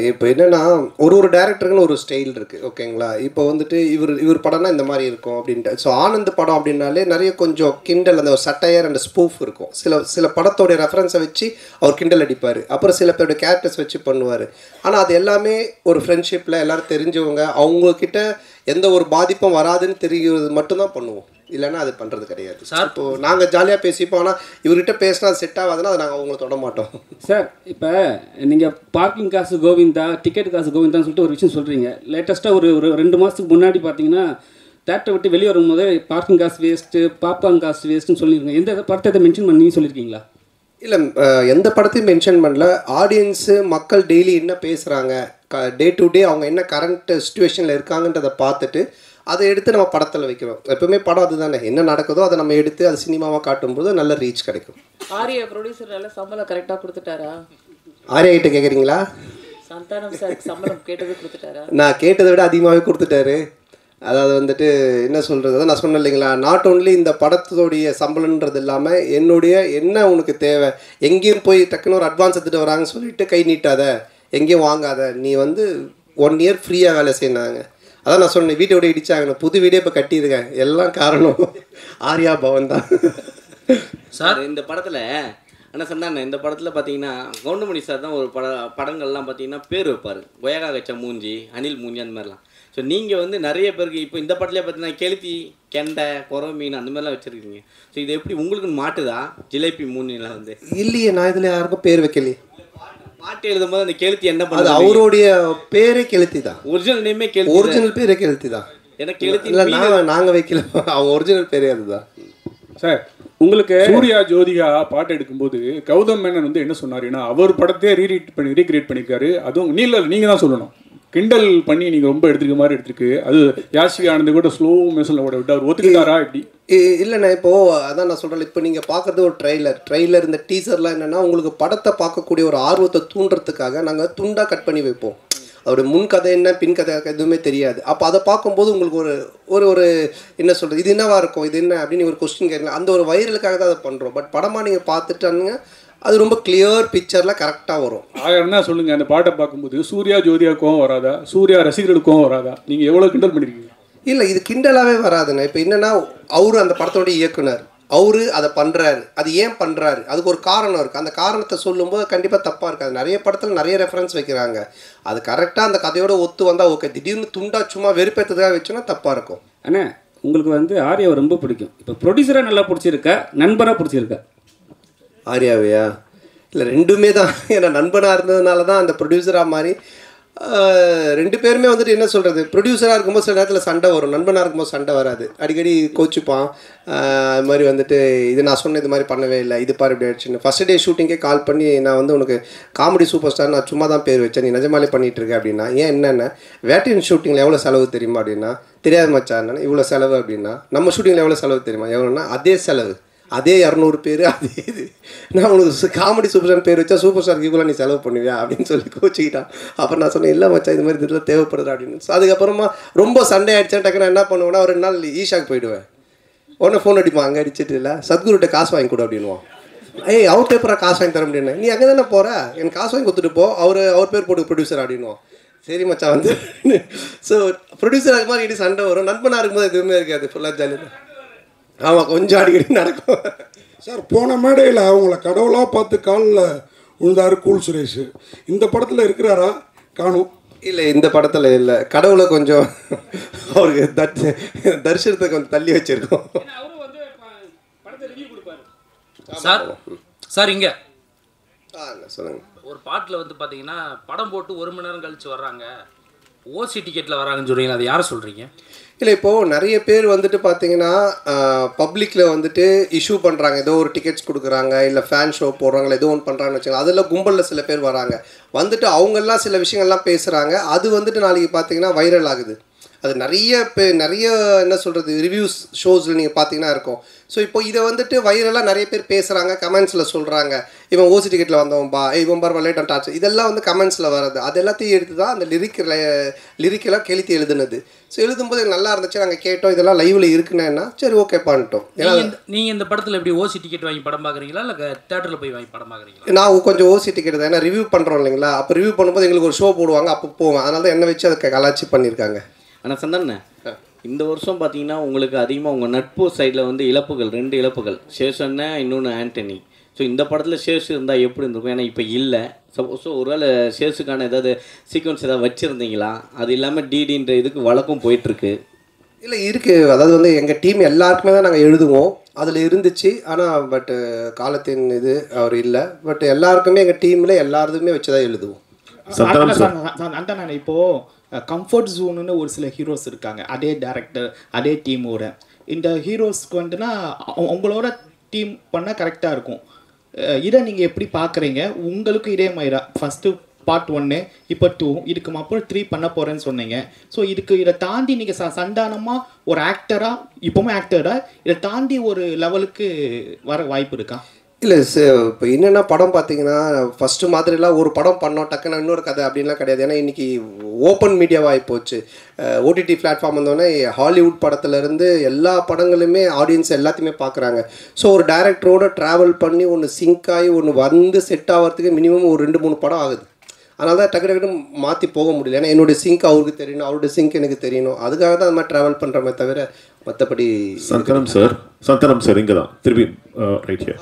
இப்போ என்னென்னா ஒரு டேரக்டருக்குன்னு ஒரு ஸ்டைல் இருக்குது. ஓகேங்களா? இப்போ வந்துட்டு இவர் படம்னா இந்த மாதிரி இருக்கும் அப்படின்ட்டு. ஸோ ஆனந்த் படம் அப்படின்னாலே நிறைய கொஞ்சம் கிண்டல் அந்த ஒரு சட்டையர் அண்ட் ஸ்பூஃப் இருக்கும். சில படத்தோடைய ரெஃபரன்ஸை வச்சு அவர் கிண்டல் அடிப்பார். அப்புறம் சில பேரோட கேரக்டர்ஸ் வச்சு பண்ணுவார். ஆனால் அது எல்லாமே ஒரு ஃப்ரெண்ட்ஷிப்பில் எல்லோரும் தெரிஞ்சவங்க அவங்கக்கிட்ட எந்த ஒரு பாதிப்பும் வராதுன்னு தெரிகிறது மட்டும்தான் பண்ணுவோம். இல்லைன்னா அது பண்ணுறது கிடையாது சார். இப்போது நாங்கள் ஜாலியாக பேசிப்போம். ஆனால் இவர்கிட்ட பேசினா அது செட் ஆகாதுன்னா அதை நாங்கள் அவங்கள தொட மாட்டோம் சார். இப்போ நீங்கள் பார்க்கிங் காசு கோவிந்தா, டிக்கெட் காசு கோவிந்தான்னு சொல்லிட்டு ஒரு விஷயம் சொல்கிறீங்க. லேட்டஸ்ட்டாக ஒரு 2 மாதத்துக்கு முன்னாடி பார்த்தீங்கன்னா தேட்டரை விட்டு வெளியே வரும்போது பார்க்கிங் காசு வேஸ்ட்டு, பாப்பாங் காசு வேஸ்ட்டுன்னு சொல்லியிருக்கீங்க. எந்த படத்தை மென்ஷன் பண்ணி சொல்லியிருக்கீங்களா? இல்லை எந்த படத்தையும் மென்ஷன் பண்ணல. ஆடியன்ஸு மக்கள் டெய்லி என்ன பேசுகிறாங்க, டே டு டே அவங்க என்ன கரண்ட் சுச்சுவேஷனில் இருக்காங்கன்றதை பார்த்துட்டு அதை எடுத்து நம்ம படத்தில் வைக்கிறோம். எப்பவுமே படம் அதுதானே, என்ன நடக்குதோ அதை நம்ம எடுத்து அது சினிமாவாக காட்டும்போது நல்ல ரீச் கிடைக்கும். ஆரியா ப்ரொடியூசரால சம்பளம் கரெக்டாக கொடுத்துட்டாரா? ஆரியா கிட்ட கேட்குறீங்களா? சந்தானம் சார் சம்பளம் கேட்டது கொடுத்துட்டாரா? நான் கேட்டதை விட அதிகமாகவே கொடுத்துட்டாரு. அதாவது வந்துட்டு என்ன சொல்கிறது, நான் சொன்னேன் இல்லைங்களா, நாட் ஓன்லி இந்த படத்தோடைய சம்பளன்றது இல்லாமல் என்னுடைய என்ன உனக்கு தேவை, எங்கேயும் போய் டக்குன்னு ஒரு அட்வான்ஸ் எடுத்துகிட்டு வராங்கன்னு சொல்லிட்டு கை நீட்டாத, எங்கேயும் வாங்காத, நீ வந்து 1 year ஃப்ரீயாக வேலை செய்யினாங்க. அதான் நான் சொன்னேன், வீட்டை விட இடிச்சாங்க, புது வீடே இப்போ கட்டியிருக்கேன். எல்லாம் காரணம் ஆர்யா பவன் தான் சார். இந்த படத்தில் ஆனால் சந்தானே இந்த படத்தில் பார்த்தீங்கன்னா கவுண்டமணி சார் தான் ஒரு படங்கள்லாம் பார்த்தீங்கன்னா பேர் வைப்பார். கொயகா கச்சா மூஞ்சி, அனில் மூஞ்சி அந்த மாதிரிலாம். ஸோ நீங்கள் வந்து நிறைய பேருக்கு இப்போ இந்த படத்துலேயே பார்த்தீங்கன்னா கெளுத்தி, கெண்டை, குறவ மீன் அந்த மாதிரிலாம் வச்சுருக்கீங்க. ஸோ இது எப்படி உங்களுக்கு மாட்டுதா ஜிலேபி மூஞ்சிலாம் வந்து? இல்லையே, நான் இதில் யாருக்கும் பேர் வைக்கலையே. பாட்டு எழுதும் போது அந்த கெளுத்தி என்ன பண்ணுது? அவருடைய பேரே கெளுத்தி தான். ஒரிஜினல் நேமே கெளுத்தி. ஒரிஜினல் பேரே கெளுத்தி தான். எனக்கு கெளுத்தி இல்லை, நாங்கள் வைக்கல, அவங்க ஒரிஜினல் பேரே அதுதான் சார். உங்களுக்கு சூர்யா ஜோதிகா பாட்டு எடுக்கும்போது கௌதம் மேனன் வந்து என்ன சொன்னாருன்னா அவர் படத்தையே ரீக்ரியேட் பண்ணியிருக்காரு. அதுவும் நீங்கள் தான் சொல்லணும். கிண்டல் பண்ணி நீங்கள் ரொம்ப எடுத்துருக்க மாதிரி எடுத்துருக்கு. அது யாஷிகா ஆனந்த் கூட ஸ்லோ மோஷனில் ஓட விட்டு அவர் ஒத்துக்கிட்டாரா இப்படி? இல்லைண்ணா, இப்போது அதான் நான் சொல்கிறேன். இப்போ நீங்கள் பார்க்குறது ஒரு ட்ரெய்லர் இந்த டீசர்லாம் என்னென்னா உங்களுக்கு படத்தை பார்க்கக்கூடிய ஒரு ஆர்வத்தை தூண்டுறதுக்காக நாங்கள் துண்டாக கட் பண்ணி வைப்போம். அவருடைய முன் கதை என்ன பின் கதை எதுவுமே தெரியாது. அப்போ அதை பார்க்கும்போது உங்களுக்கு ஒரு ஒரு என்ன சொல்கிறது, இது என்னவா இருக்கும், இது என்ன அப்படின்னு ஒரு கொஸ்டின் கேட்கலாம். அந்த ஒரு வைரலுக்காக தான் அதை பண்ணுறோம். பட் படமாக நீங்கள் பார்த்துட்டானுங்க அது ரொம்ப கிளியர் பிக்சரில் கரெக்டாக வரும். ஆயிரம்னா சொல்லுங்கள், அந்த பாட்டை பார்க்கும்போது சூர்யா ஜோதியாவுக்கும் வராதா, சூர்யா ரசிகர்களுக்கும் வராதா? நீங்கள் எவ்வளோ கிண்டல் பண்ணியிருக்கீங்க? இல்லை, இது கிண்டலாகவே வராதுண்ணே. இப்போ என்னென்னா அவரு அந்த படத்தோடைய இயக்குனர், அவரு அதை பண்ணுறாரு. அது ஏன் பண்ணுறாரு, அதுக்கு ஒரு காரணம் இருக்குது. அந்த காரணத்தை சொல்லும்போது கண்டிப்பாக தப்பாக இருக்காது. நிறைய படத்தில் நிறைய ரெஃபரன்ஸ் வைக்கிறாங்க. அது கரெக்டாக அந்த கதையோட ஒத்து வந்தால் ஓகே. திடீர்னு துண்டா சும்மா வெறுப்பேற்றதாக வச்சோன்னா தப்பாக இருக்கும். அண்ணா, உங்களுக்கு வந்து ஆர்யாவை ரொம்ப பிடிக்கும். இப்போ ப்ரொடியூசராக நல்லா பிடிச்சிருக்கா, நண்பராக பிடிச்சிருக்கா? ஆர்யாவையா? இல்லை ரெண்டுமே தான். ஏன்னா நண்பனாக இருந்ததுனால தான் அந்த ப்ரொடியூசராக மாதிரி 2 பேருமே வந்துட்டு என்ன சொல்கிறது, ப்ரொடியூசராக இருக்கும்போது சில நேரத்தில் சண்டை வரும், நண்பனாக இருக்கும்போது சண்டை வராது, அடிக்கடி கோச்சுப்பான். அது மாதிரி வந்துட்டு இது நான் சொன்ன இது மாதிரி பண்ணவே இல்லை, இது பாரு இப்படி ஆயிடுச்சுன்னு. ஃபஸ்ட் டே ஷூட்டிங்கே கால் பண்ணி நான் வந்து உனக்கு காமெடி சூப்பர் ஸ்டார் நான் சும்மா தான் பேர் வச்சேன், நீ நிஜமாலே பண்ணிகிட்டு இருக்க அப்படின்னா. ஏன் என்னென்ன வேட்டையின் ஷூட்டிங்கில் எவ்வளோ செலவு தெரியுமா அப்படின்னா, தெரியாது மச்சான் என்னன்னா இவ்வளோ செலவு அப்படின்னா. நம்ம ஷூட்டிங்கில் எவ்வளோ செலவு தெரியுமா, எவ்வளோன்னா அதே செலவு, அதே 200 பேர், அதே இது. நான் உனக்கு காமெடி சூப்பர் ஸ்டார் பேர் வச்சா சூப்பர் ஸ்டாருக்கு இவ்வளோ நீ செலவு பண்ணுவியா அப்படின்னு சொல்லி கோச்சிக்கிட்டான். அப்புறம் நான் சொன்னேன் இல்லை மச்சா இது மாதிரி இதில் தேவைப்படுது அப்படின்னு. ஸோ அதுக்கப்புறமா ரொம்ப சண்டே ஆகிடுச்சேன். டக்குன்னு என்ன பண்ணுவேன்னா ஒரு 2 நாள் ஈஷாக்கு போயிடுவேன். உடனே ஃபோன் அடிப்பான், அங்கே அடிச்சிட்டு இல்லை சத்குருட்ட காசு வாங்கி கொடு அப்படின்வான். அவர் பேப்பரா காசு வாங்கி தர முடியுன்னு, நீ அங்கே தானே போகிற, எனக்கு காசு வாங்கி கொடுத்துட்டு போ, அவர் பேர் போட்டு ப்ரொடியூசர் அப்படின்வான். சரி மச்சா வந்து. ஸோ ப்ரொடியூசர் அது மாதிரி இடி சண்டை வரும், நண்பனாக இருக்கும்போது எதுவுமே இருக்காது, ஃபுல்லாக ஜாலியாக. ஆமாம் கொஞ்சம் அடிக்கடி நடக்கும். சார் போன மேடையில் அவங்கள கடவுளாக பார்த்து காலில் விழுந்தாரு கூல் சுரேஷ். இந்த படத்தில் இருக்கிறாரா? காணும். இல்லை இந்த படத்தில் இல்லை, கடவுளை கொஞ்சம் அவருக்கு தரிசனத்தை கொஞ்சம் தள்ளி வச்சிருக்கோம். சார் சார் இங்கே சொல்லுங்கள். ஒரு பாட்டில் வந்து பார்த்தீங்கன்னா படம் போட்டு 1 மணி நேரம் கழிச்சு வர்றாங்க, ஓசி டிக்கெட்டில் வராங்கன்னு சொல்கிறீங்க, அது யாரை சொல்கிறீங்க? இல்லை இப்போது நிறைய பேர் வந்துட்டு பார்த்தீங்கன்னா பப்ளிக்கில் வந்துட்டு இஷ்யூ பண்ணுறாங்க, ஏதோ ஒரு டிக்கெட்ஸ் கொடுக்குறாங்க, இல்லை ஃபேன் ஷோ போடுறாங்க, ஏதோ ஒன்று பண்ணுறாங்கன்னு வச்சுக்கோங்க. அதில் கும்பலில் சில பேர் வராங்க, வந்துட்டு அவங்கெல்லாம் சில விஷயங்கள்லாம் பேசுகிறாங்க, அது வந்துட்டு நாளைக்கு பார்த்தீங்கன்னா வைரல் ஆகுது. அது நிறைய என்ன சொல்கிறது ரிவ்யூஸ் ஷோஸில் நீங்கள் பார்த்தீங்கன்னா இருக்கும். ஸோ இப்போ இதை வந்துட்டு வைரலாக நிறைய பேர் பேசுகிறாங்க, கமெண்ட்ஸில் சொல்கிறாங்க, இவன் ஓசி டிக்கெட்டில் வந்தவன்பா, இவன் பார் லேட் அண்ட் டாச், இதெல்லாம் வந்து கமெண்ட்ஸில் வர்றது. அது எல்லாத்தையும் எடுத்து தான் அந்த லிரிக்கெல்லாம் கெளுத்தி எழுதுனது. ஸோ எழுதும்போது நல்லா இருந்துச்சு, நாங்கள் கேட்டோம், இதெல்லாம் லைவில் இருக்குன்னா சரி ஓகே பண்ணிட்டோம். ஏன்னா நீங்கள் இந்த படத்தில் எப்படி ஓசி டிக்கெட் வாங்கி படம் பார்க்குறீங்களா இல்லை தேட்டரில் போய் வாங்கி படம் பார்க்குறீங்களா? நான் கொஞ்சம் ஓசி டிக்கெட் தான், ஏன்னா ரிவ்யூ பண்ணுறோம் இல்லைங்களா, அப்போ ரிவ்யூ பண்ணும்போது எங்களுக்கு ஒரு ஷோ போடுவாங்க, அப்போ போவேன், அதனால தான் என்ன வச்சு அதை கலாச்சி பண்ணியிருக்காங்க. ஆனால் சந்தானே இந்த வருஷம் பார்த்தீங்கன்னா உங்களுக்கு அதிகமாக உங்கள் நட்பு சைடில் வந்து இழப்புகள் 2 இழப்புகள், சேஷன்னா இன்னொன்று ஆண்டனி. ஸோ இந்த படத்தில் சேஷ் இருந்தால் எப்படி இருந்திருக்கும்? ஏன்னா இப்போ இல்லை. ஸோ ஒருவேளை சேஷுக்கான ஏதாவது சீக்வன்ஸ் ஏதாவது வச்சுருந்தீங்களா? அது இல்லாமல் டிடின்ற இதுக்கு வழக்கம் போயிட்டுருக்கு. இல்லை இருக்குது, அதாவது வந்து எங்கள் டீம் எல்லாருக்குமே தான் நாங்கள் எழுதுவோம், அதில் இருந்துச்சு. ஆனால் பட்டு காலத்தின் இது அவர் இல்லை, பட் எல்லாருக்குமே எங்கள் டீமில் எல்லாருமே வச்சு தான் எழுதுவோம். அந்த இப்போது கம்ஃபர்ட் ஜோனுன்னு ஒரு சில ஹீரோஸ் இருக்காங்க, அதே டேரக்டர் அதே டீமோட. இந்த ஹீரோஸ்க்கு வந்துன்னா உங்களோட டீம் பண்ணால் கரெக்டாக இருக்கும். இதை நீங்கள் எப்படி பார்க்குறீங்க? உங்களுக்கு இதே மாதிரி ஃபஸ்ட்டு பார்ட் 1 இப்போ 2 இதுக்கு அப்புறம் 3 பண்ண போகிறேன்னு சொன்னீங்க. ஸோ இதை தாண்டி நீங்கள் சந்தானமாக ஒரு ஆக்டராக, இப்போவும் ஆக்டராக இதை தாண்டி ஒரு லெவலுக்கு வர வாய்ப்பு இருக்கா? இல்லை இப்போ என்னென்னா படம் பார்த்தீங்கன்னா ஃபஸ்ட்டு மாதிரிலாம் ஒரு படம் பண்ணோம் டக்குன்னு இன்னொரு கதை அப்படின்லாம் கிடையாது. ஏன்னா இன்றைக்கி ஓப்பன் மீடியாவாகி போச்சு, ஓடிடி பிளாட்ஃபார்ம் வந்தோடனே ஹாலிவுட் படத்துலேருந்து எல்லா படங்களுமே ஆடியன்ஸ் எல்லாத்தையுமே பார்க்குறாங்க. ஸோ ஒரு டைரக்டரோடு ட்ராவல் பண்ணி ஒன்று சிங்க் ஆகி ஒன்று வந்து செட் ஆகிறதுக்கு மினிமம் ஒரு 2-3 படம் ஆகுது. அதனால தான் டக்குன்னு மாற்றி போக முடியல. ஏன்னா என்னுடைய சிங்க் அவருக்கு தெரியணும், அவருடைய சிங்க் எனக்கு தெரியணும், அதுக்காக தான் அது மாதிரி ட்ராவல் பண்ணுறமே தவிர மற்றபடி. சந்தனம் சார் இங்கே தான் திருப்பி ரைட் ஹியர்.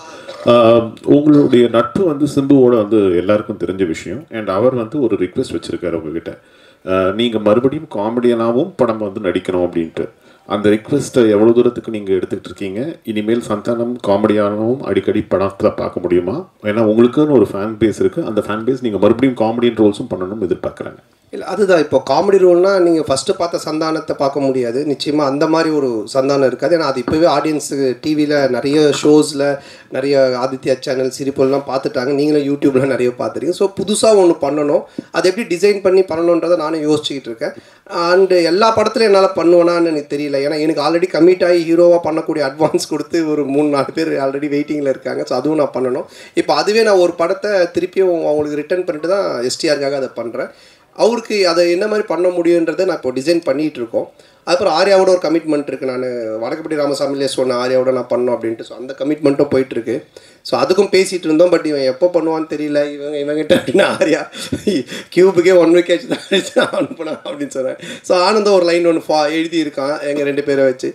உங்களுடைய நட்பு வந்து சிம்புவோட வந்து எல்லாருக்கும் தெரிஞ்ச விஷயம். அண்ட் அவர் வந்து ஒரு ரிக்வெஸ்ட் வச்சுருக்காரு உங்ககிட்ட, நீங்கள் மறுபடியும் காமெடியனாகவும் படம் வந்து நடிக்கணும் அப்படின்ட்டு. அந்த ரிக்வெஸ்ட்டை எவ்வளோ தூரத்துக்கு நீங்கள் எடுத்துக்கிட்டு இருக்கீங்க? இனிமேல் சந்தானம் காமெடியானவும் அடிக்கடி படத்தில் பார்க்க முடியுமா? ஏன்னா உங்களுக்குன்னு ஒரு ஃபேன் பேஸ் இருக்குது, அந்த ஃபேன் பேஸ் நீங்கள் மறுபடியும் காமெடியன் ரோல்ஸும் பண்ணணும்னு எதிர்பார்க்குறாங்க. இல்லை அதுதான் இப்போ காமெடி ரோல்னால் நீங்கள் ஃபஸ்ட்டு பார்த்த சந்தானத்தை பார்க்க முடியாது, நிச்சயமாக அந்த மாதிரி ஒரு சந்தானம் இருக்காது. ஏன்னா அது இப்போவே ஆடியன்ஸுக்கு டிவியில் நிறைய ஷோஸில் நிறைய ஆதித்யா சேனல் சிரிப்பெல்லாம் பார்த்துட்டாங்க, நீங்களும் யூடியூப்பில் நிறைய பார்த்துருக்கீங்க. ஸோ புதுசாக ஒன்று பண்ணணும், அதை எப்படி டிசைன் பண்ணி பண்ணணுன்றதை நானும் யோசிச்சுக்கிட்டு இருக்கேன். அண்டு எல்லா படத்துலையும் என்னால் பண்ணுவேனான்னு எனக்கு தெரியல. ஏன்னா எனக்கு ஆல்ரெடி கமிட் ஆகி ஹீரோவாக பண்ணக்கூடிய அட்வான்ஸ் கொடுத்து ஒரு 3-4 பேர் ஆல்ரெடி வெயிட்டிங்கில் இருக்காங்க. ஸோ அதுவும் நான் பண்ணணும். இப்போ அதுவே நான் ஒரு படத்தை திருப்பியும் அவங்களுக்கு ரிட்டர்ன் பண்ணிட்டு தான் எஸ்டிஆருக்காக அதை பண்ணுறேன். அவருக்கு அதை என்ன மாதிரி பண்ண முடியுன்றதை நான் இப்போ டிசைன் பண்ணிகிட்டு இருக்கோம். அதுக்கப்புறம் ஆர்யாவோட ஒரு கமிட்மெண்ட் இருக்குது, நான் வடக்குப்பட்டி ராமசாமிலே சொன்னேன் ஆர்யாவோட நான் பண்ணோம் அப்படின்ட்டு. ஸோ அந்த கமிட்மெண்ட்டும் போயிட்டுருக்கு. ஸோ அதுக்கும் பேசிகிட்டு இருந்தோம், பட் இவன் எப்போ பண்ணுவான்னு தெரியல. இவங்கிட்ட அப்படின்னா ஆர்யா கியூபுக்கே 1 week ஆச்சு தான் அனுப்புனான் அப்படின்னு சொன்னேன். ஸோ ஆனந்தம் ஒரு லைன் ஒன்று எழுதியிருக்கான் எங்கள் 2 பேரை வச்சு,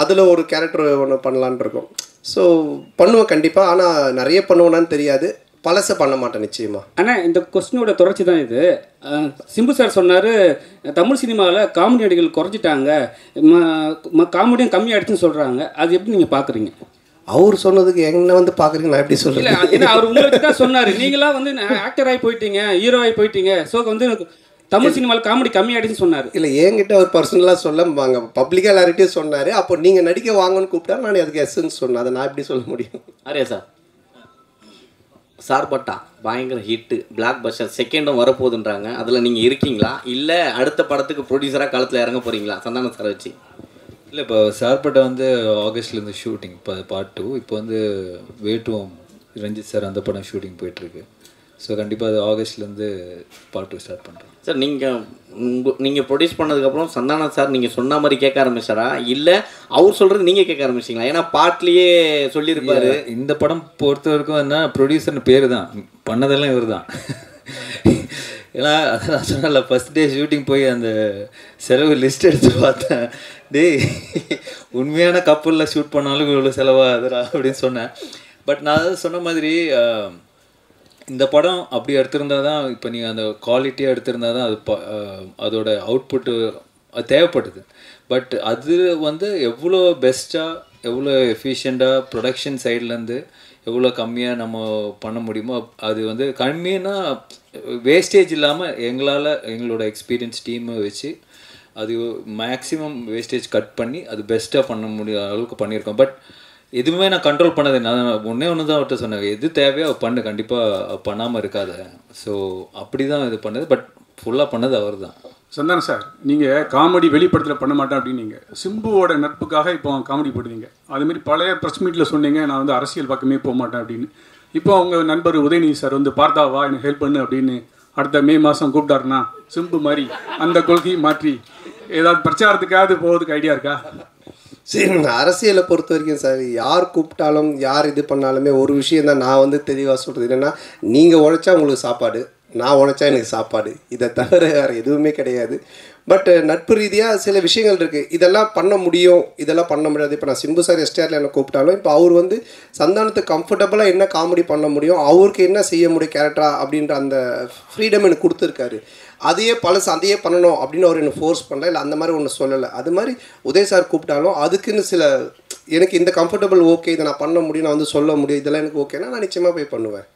அதில் ஒரு கேரக்டர் ஒன்று பண்ணலான் இருக்கோம். ஸோ பண்ணுவேன் கண்டிப்பாக, ஆனால் நிறைய பண்ணுவேனான்னு தெரியாது, பழசை பண்ண மாட்டேன் நிச்சயமா. ஆனால் இந்த கொஸ்டினோட தொடர்ச்சி தான் இது. சிம்பு சார் சொன்னார் தமிழ் சினிமாவில் காமெடி நடிகர்கள் குறைஞ்சிட்டாங்க, காமெடியும் கம்மியாகிடுச்சுன்னு சொல்கிறாங்க. அது எப்படி நீங்கள் பார்க்குறீங்க? அவர் சொன்னதுக்கு என்ன வந்து பார்க்குறீங்க, நான் எப்படி இல்லை சொல்கிறேன்? ஏன்னா அவர் உங்களுக்கு தான் சொன்னார், நீங்களாம் வந்து ஆக்டர் ஆகி போயிட்டீங்க, ஹீரோ ஆகி போயிட்டீங்க, ஸோ வந்து தமிழ் சினிமாவில் காமெடி கம்மியாகிடுன்னு சொன்னார். இல்லை என்கிட்ட அவர் பர்சனலாக சொல்ல வாங்க, பப்ளிக்காக எல்லார்கிட்டையும் சொன்னார். அப்போ நீங்கள் நடிக்க வாங்கன்னு கூப்பிட்டா நான் அதுக்கு எஸ்ன்னு சொன்னேன். அதை நான் எப்படி சொல்ல முடியும்? ஆரியா சார், சார்பட்டா பயங்கர ஹிட்டு, பிளாக் பஸ்டர், செகண்டும் வரப்போகுதுன்றாங்க. அதில் நீங்கள் இருக்கீங்களா, இல்லை அடுத்த படத்துக்கு ப்ரொடியூசராக காலத்தில் இறங்க போகிறீங்களா சந்தானம் சாரை வச்சு? இல்லை, இப்போ சார்பட்டா வந்து ஆகஸ்ட்லேருந்து ஷூட்டிங், இப்போ பார்ட் 2. இப்போ வந்து வேட்டுவோம் ரஞ்சித் சார் அந்த படம் ஷூட்டிங் போயிட்டுருக்கு. ஸோ கண்டிப்பாக அது ஆகஸ்ட்லேருந்து பார்ட் 2 ஸ்டார்ட் பண்ணுறோம். சார் நீங்கள் ப்ரொடியூஸ் பண்ணதுக்கப்புறம் சந்தானம் சார் நீங்கள் சொன்ன மாதிரி கேட்க ஆரம்பிச்சாரா, இல்லை அவர் சொல்கிறது நீங்கள் கேட்க ஆரம்பிச்சிங்களா? ஏன்னா பாட்லேயே சொல்லியிருப்பாரு. இந்த படம் பொறுத்த வரைக்கும் என்ன, ப்ரொடியூசர்னு பேர் தான், பண்ணதெல்லாம் இவர் தான். ஏன்னா நான் சொன்னல, ஃபஸ்ட் டே ஷூட்டிங் போய் அந்த செலவு லிஸ்ட் எடுத்து பார்த்தேன். டேய், உண்மையான கப்பலில் ஷூட் பண்ணாலும் இவ்வளோ செலவாகுதுடா அப்படின்னு சொன்னேன். பட் நான் சொன்ன மாதிரி இந்த படம் அப்படி எடுத்திருந்தா தான், இப்போ நீங்கள் அந்த குவாலிட்டியாக எடுத்திருந்தா தான் அது அதோட அவுட்புட்டு அது தேவைப்படுது. பட் அது வந்து எவ்வளோ பெஸ்ட்டாக, எவ்வளோ எஃபிஷியண்ட்டாக ப்ரொடக்ஷன் சைட்லேருந்து எவ்வளோ கம்மியாக நம்ம பண்ண முடியுமோ, அது வந்து கம்மியான வேஸ்டேஜ் இல்லாமல் எங்களால் எங்களோட எக்ஸ்பீரியன்ஸ் டீமை வச்சு அது மேக்ஸிமம் வேஸ்டேஜ் கட் பண்ணி அது பெஸ்ட்டாக பண்ண முடிய அளவுக்கு பண்ணியிருக்கோம். பட் எதுவுமே நான் கண்ட்ரோல் பண்ணது, நான் ஒன்றே ஒன்று தான் அவர்கிட்ட சொன்னேன், எது தேவையோ பண்ணு, கண்டிப்பாக பண்ணாமல் இருக்காத. ஸோ அப்படி தான் இது பண்ணது. பட் ஃபுல்லாக பண்ணது அவர் தான். சந்தானம் சார், நீங்கள் காமெடி வெளிப்படத்தில் பண்ண மாட்டேன் அப்படின்னு நீங்கள் சிம்புவோட நட்புக்காக இப்போ காமெடி போடுவீங்க. அதுமாரி பழைய ப்ரெஸ் மீட்டில் சொன்னீங்க, நான் வந்து அரசியல் பக்கமே போக மாட்டேன் அப்படின்னு. இப்போ அவங்க நண்பர் உதயநிதி சார் வந்து பார்த்தாவா எனக்கு ஹெல்ப் பண்ணு அப்படின்னு அடுத்த மே மாதம் கூப்பிட்டாருன்னா சிம்பு மாதிரி அந்த கொள்கையை மாற்றி ஏதாவது பிரச்சாரத்துக்காவது போகிறதுக்கு ஐடியா இருக்கா? சரி, அரசியலை பொறுத்த வரைக்கும் சார், யார் கூப்பிட்டாலும் யார் இது பண்ணாலுமே ஒரு விஷயம் தான் நான் வந்து தெளிவாக சொல்கிறது என்னென்னா, நீங்கள் உழைச்சா உங்களுக்கு சாப்பாடு, நான் உழைச்சா எனக்கு சாப்பாடு, இதை தவிர வேறு எதுவுமே கிடையாது. பட் நட்பு ரீதியாக சில விஷயங்கள் இருக்குது, இதெல்லாம் பண்ண முடியும், இதெல்லாம் பண்ண முடியாது. இப்போ நான் சிம்பு சார் எஸ்டிஆரில் என்ன கூப்பிட்டாலும் இப்போ அவர் வந்து சந்தானத்துக்கு கம்ஃபர்டபுளாக என்ன காமெடி பண்ண முடியும், அவருக்கு என்ன செய்ய முடியும் கேரக்டரா அப்படின்ற அந்த ஃப்ரீடம் எனக்கு கொடுத்துருக்காரு. அதையே அதையே பண்ணணும் அப்படின்னு அவர் எனக்கு ஃபோர்ஸ் பண்ணல, இல்லை அந்த மாதிரி ஒன்று சொல்லலை. அது மாதிரி உதய் சார் கூப்பிட்டாலும் அதுக்குன்னு சில எனக்கு இந்த கம்ஃபர்டபுள் ஓகே, இதை நான் பண்ண முடியும், நான் வந்து சொல்ல முடியும், இதெல்லாம் எனக்கு ஓகேனா நான் நிச்சயமாக போய் பண்ணுவேன்.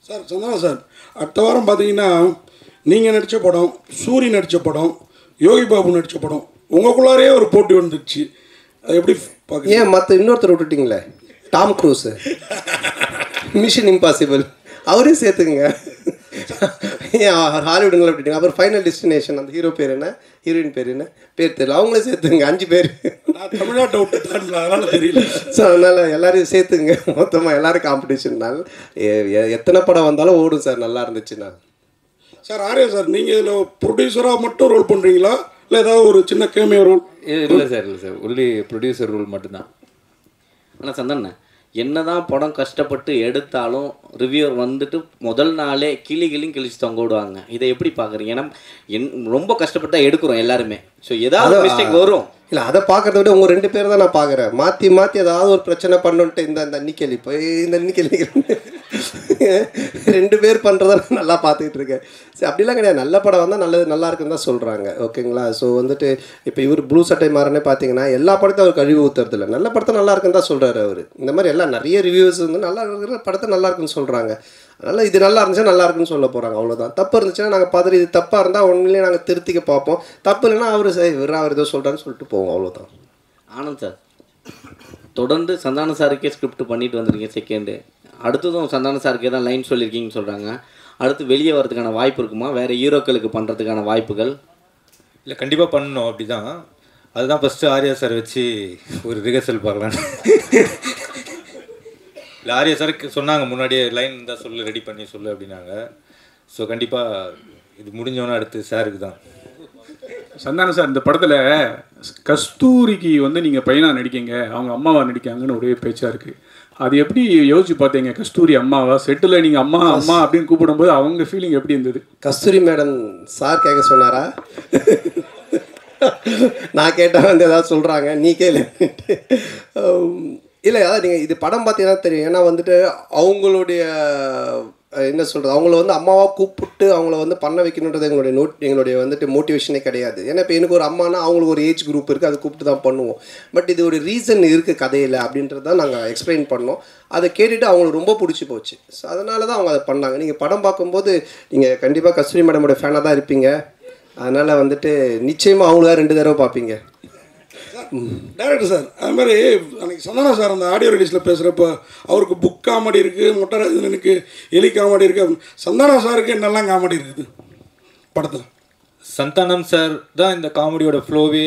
சார் சந்தானம் சார், அடுத்த வாரம் பார்த்தீங்கன்னா நீங்கள் நடித்த படம், சூரி நடித்த படம், யோகி பாபு நடித்த படம், உங்களுக்குள்ளாரே ஒரு போட்டி வந்துடுச்சு. அது எப்படி பார்க்க? ஏன் மற்ற இன்னொருத்தர் விட்டுட்டிங்களே, டாம் க்ரூஸு, மிஷன் இம்பாசிபிள், அவரையும் சேர்த்துக்குங்க. ஏன் ஹாலிவுட்டுங்களை விட்டுட்டீங்க? அப்புறம் ஃபைனல் டெஸ்டினேஷன், அந்த ஹீரோ பேர் என்ன, ஹீரோயின் பேர் என்ன, பேர் தெரியல, அவங்களே சேர்த்துங்க. 5 பேர். நான் தமிழ்நாட்டை விட்டு தாண்டல, அதனால் தெரியல. ஸோ அதனால் எல்லோரையும் சேர்த்துங்க, மொத்தமாக எல்லோரும் காம்படிஷன்னால எத்தனை படம் வந்தாலும் ஓடும் சார், நல்லா இருந்துச்சுன்னா. சார் ஆரியா சார், நீங்கள் இதில் ப்ரொடியூசராக மட்டும் ரோல் பண்ணுறீங்களா, இல்லை ஏதாவது ஒரு சின்ன கேமியோ ரோல்? இல்லை சார் ஒன்லி ப்ரொடியூசர் ரோல் மட்டும்தான். ஆனால் சந்தானே, என்னதான் படம் கஷ்டப்பட்டு எடுத்தாலும் ரிவ்யூவர் வந்துட்டு முதல் நாளே கிளியும் கிழிச்சு தொங்க விடுவாங்க. இதை எப்படி பார்க்குறீங்க? ஏன்னா ரொம்ப கஷ்டப்பட்டு எடுக்கிறோம் எல்லாருமே. ஸோ ஏதாவது மிஸ்டேக் வரும். இல்லை, அதை பார்க்கறத விட உங்கள் 2 பேர் தான் நான் பார்க்குறேன். மாற்றி ஏதாவது ஒரு பிரச்சனை பண்ணுன்ட்டு இந்த அன்னிக்கேள்வி போய் இந்த அன்னிக்கேள்வி 2 பேர் பண்ணுறத நான் நல்லா பார்த்துக்கிட்டு இருக்கேன். சரி, அப்படிலாம் கிடையாது. நல்ல படம் வந்தால் நல்லா இருக்குன்னு தான் சொல்கிறாங்க. ஓகேங்களா? ஸோ வந்துட்டு இப்போ இவர் ப்ளூ சட்டை மாறனே பார்த்தீங்கன்னா எல்லா படத்தையும் அவர் கழிவு ஊற்றுறதில்ல, நல்ல படத்தை நல்லா இருக்குன்னு தான் சொல்கிறாரு அவர். இந்த மாதிரி எல்லாம் நிறைய ரிவ்யூஸ் வந்து நல்லா இருக்கிற படத்தை நல்லா இருக்குன்னு சொல்கிறாங்க. அதனால் இது நல்லா இருந்துச்சுன்னா நல்லா இருக்குன்னு சொல்ல போகிறாங்க, அவ்வளோதான். தப்பு இருந்துச்சுன்னா நாங்கள் பார்த்துட்டு இது தப்பாக இருந்தால் ஒன்றுலேயே நாங்கள் திருத்திக்க பார்ப்போம். தப்பு இல்லைன்னா அவர் ஏதோ சொல்கிறான்னு சொல்லிட்டு போவோம், அவ்வளோதான். ஆனந்த் சார், தொடர்ந்து சந்தான சாருக்கே ஸ்கிரிப்ட் பண்ணிட்டு வந்துருக்கீங்க செகண்டு. அடுத்ததும் சந்தான சாருக்கே தான் லைன் சொல்லியிருக்கீங்கன்னு சொல்கிறாங்க. அடுத்து வெளியே வரதுக்கான வாய்ப்பு இருக்குமா? வேறு ஹீரோக்களுக்கு பண்ணுறதுக்கான வாய்ப்புகள்? இல்லை, கண்டிப்பாக பண்ணணும். அப்படி தான், அதுதான் ஃபஸ்ட்டு ஆர்யா சார் வச்சு ஒரு ரிஹர்சல் பார்க்கலாம். இல்லை, ஆர்யா சாருக்கு சொன்னாங்க முன்னாடியே, லைன் தான் சொல்லு, ரெடி பண்ணி சொல்லு அப்படின்னாங்க. ஸோ கண்டிப்பாக இது முடிஞ்சோன்னா அடுத்து சாருக்கு தான். சந்தானம் சார், இந்த படத்தில் கஸ்தூரிக்கு வந்து நீங்கள் பையனாக நடிக்கீங்க, அவங்க அம்மாவா நடிக்காங்கன்னு ஒரே பேச்சாக இருக்குது. அது எப்படி யோசிச்சு பார்த்தீங்க? கஸ்தூரி அம்மாவா? செட்டில் நீங்கள் அம்மா அம்மா அப்படின்னு கூப்பிடும்போது அவங்க ஃபீலிங் எப்படி இருந்தது? கஸ்தூரி மேடம் சார் கேட்க சொன்னாரா? நான் கேட்டால் வந்து ஏதாவது சொல்கிறாங்க, நீ கேளு. இல்லை, அதான் நீங்கள் இது படம் பார்த்தீங்கன்னா தெரியும். ஏன்னா வந்துட்டு அவங்களுடைய என்ன சொல்கிறது, அவங்கள வந்து அம்மாவாக கூப்பிட்டு அவங்கள வந்து பண்ண வைக்கணுன்றது எங்களுடைய வந்துட்டு மோட்டிவேஷனே கிடையாது. ஏன்னா இப்போ எனக்கு ஒரு அம்மானா அவங்களுக்கு ஒரு ஏஜ் குரூப் இருக்குது, அதை கூப்பிட்டு தான் பண்ணுவோம். பட் இது ஒரு ரீசன் இருக்குது கதையில் அப்படின்றது தான் நாங்கள் எக்ஸ்பிளைன் பண்ணோம். அதை கேட்டுட்டு அவங்களுக்கு ரொம்ப பிடிச்சி போச்சு. ஸோ அதனால தான் அவங்க அதை பண்ணாங்க. நீங்கள் படம் பார்க்கும்போது நீங்கள் கண்டிப்பாக கஸ்தூரி மேடமோட ஃபேனாக தான் இருப்பீங்க. அதனால் வந்துட்டு நிச்சயமாக அவங்கள 2 தடவை பார்ப்பீங்க. டேரக்டர் சார், அது மாதிரி அன்றைக்கி சந்தானா சார் அந்த ஆடியோ ரிலீஸில் பேசுகிறப்ப அவருக்கு புக் காமெடி இருக்குது, மொட்டராஜனுக்கு எலி காமெடி இருக்குது. சந்தானா சாருக்கு என்னெல்லாம் காமெடி இருக்குது படத்தில்? சந்தானம் சார் தான் இந்த காமெடியோட ஃப்ளோவே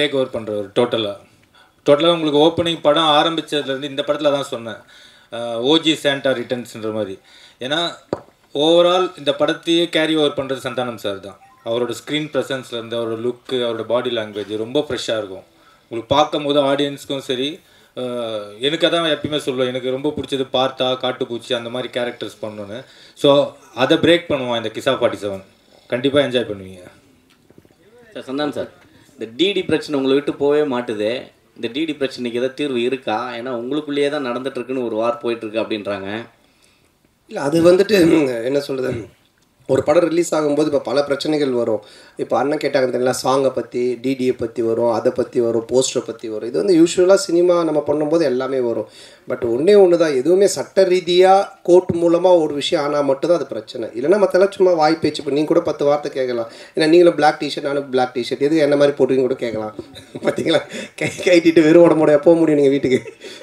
டேக் ஓவர் பண்ணுறவர். டோட்டலாக உங்களுக்கு ஓப்பனிங் படம் ஆரம்பித்ததுலேருந்து இந்த படத்தில் தான் சொன்னேன், ஓஜி சாண்டா ரிட்டர்ன்ஸ்ன்ற மாதிரி. ஏன்னா ஓவரால் இந்த படத்தையே கேரி ஓவர் பண்ணுறது சந்தானம் சார் தான். அவரோட ஸ்க்ரீன் ப்ரெசன்ஸ்லேருந்து அவரோட லுக்கு, அவரோட பாடி லாங்குவேஜ் ரொம்ப ஃப்ரெஷ்ஷாக இருக்கும். உங்களுக்கு பார்க்கும் போது ஆடியன்ஸ்க்கும் சரி, எனக்கு அதான் எப்பயுமே சொல்லுவேன், எனக்கு ரொம்ப பிடிச்சது பார்த்தா காட்டுப்பூச்சி அந்த மாதிரி கேரக்டர்ஸ் பண்ணணுன்னு. ஸோ அதை பிரேக் பண்ணுவோம் இந்த கிசா 47. கண்டிப்பாக என்ஜாய் பண்ணுவீங்க சார். சந்தானம் சார், இந்த டிடி பிரச்சனை உங்களை விட்டு போகவே மாட்டுது. இந்த டிடி பிரச்சனைக்கு ஏதாவது தீர்வு இருக்கா? ஏன்னா உங்களுக்குள்ளேயே தான் நடந்துட்டுருக்குன்னு ஒரு வார் போயிட்டுருக்கு அப்படின்றாங்க. இல்லை, அது வந்துட்டு என்ன சொல்கிறது, ஒரு படம் ரிலீஸ் ஆகும்போது இப்போ பல பிரச்சனைகள் வரும். இப்போ அண்ணன் கேட்டாங்க தெரியல, சாங்கை பற்றி, டிடியை பற்றி வரும், அதை பற்றி வரும், போஸ்டரை பற்றி வரும். இது வந்து யூஸ்வலாக சினிமா நம்ம பண்ணும்போது எல்லாமே வரும். பட் ஒன்று தான், எதுவுமே சட்ட ரீதியாக கோர்ட் மூலமாக ஒரு விஷயம் ஆனால் மட்டும்தான் அது பிரச்சனை. இல்லைனா மற்றெல்லாம் சும்மா வாய் பேச்சு. இப்போ நீங்கள் கூட 10 வார்த்தை கேட்கலாம். ஏன்னா நீங்களும் பிளாக் டிஷர்ட், நானும் பிளாக் டிஷர்ட், எதுக்கு என்ன மாதிரி போட்டுங்க கூட கேட்கலாம். பார்த்தீங்களா, கைட்டிட்டு வெறும் உடம்புடைய போக முடியும் நீங்கள் வீட்டுக்கு.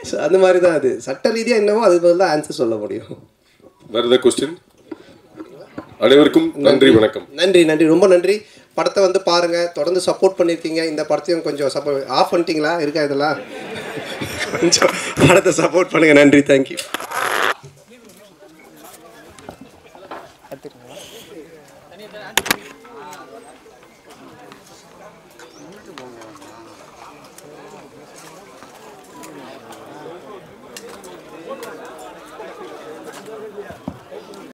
ஸோ அந்த மாதிரி தான் அது சட்ட ரீதியாக என்னவோ அது பதில் தான் ஆன்சர் சொல்ல முடியும். வேறு ஏதாவது கொஸ்டின்? அனைவருக்கும் நன்றி, வணக்கம். நன்றி, ரொம்ப நன்றி. படத்தை வந்து பாருங்கள், தொடர்ந்து சப்போர்ட் பண்ணியிருக்கீங்க. இந்த படத்தையும் கொஞ்சம் ஆஃப் பண்ணிட்டீங்களா இருக்கா இதெல்லாம்? கொஞ்சம் படத்தை சப்போர்ட் பண்ணுங்கள். நன்றி, தேங்க்யூ.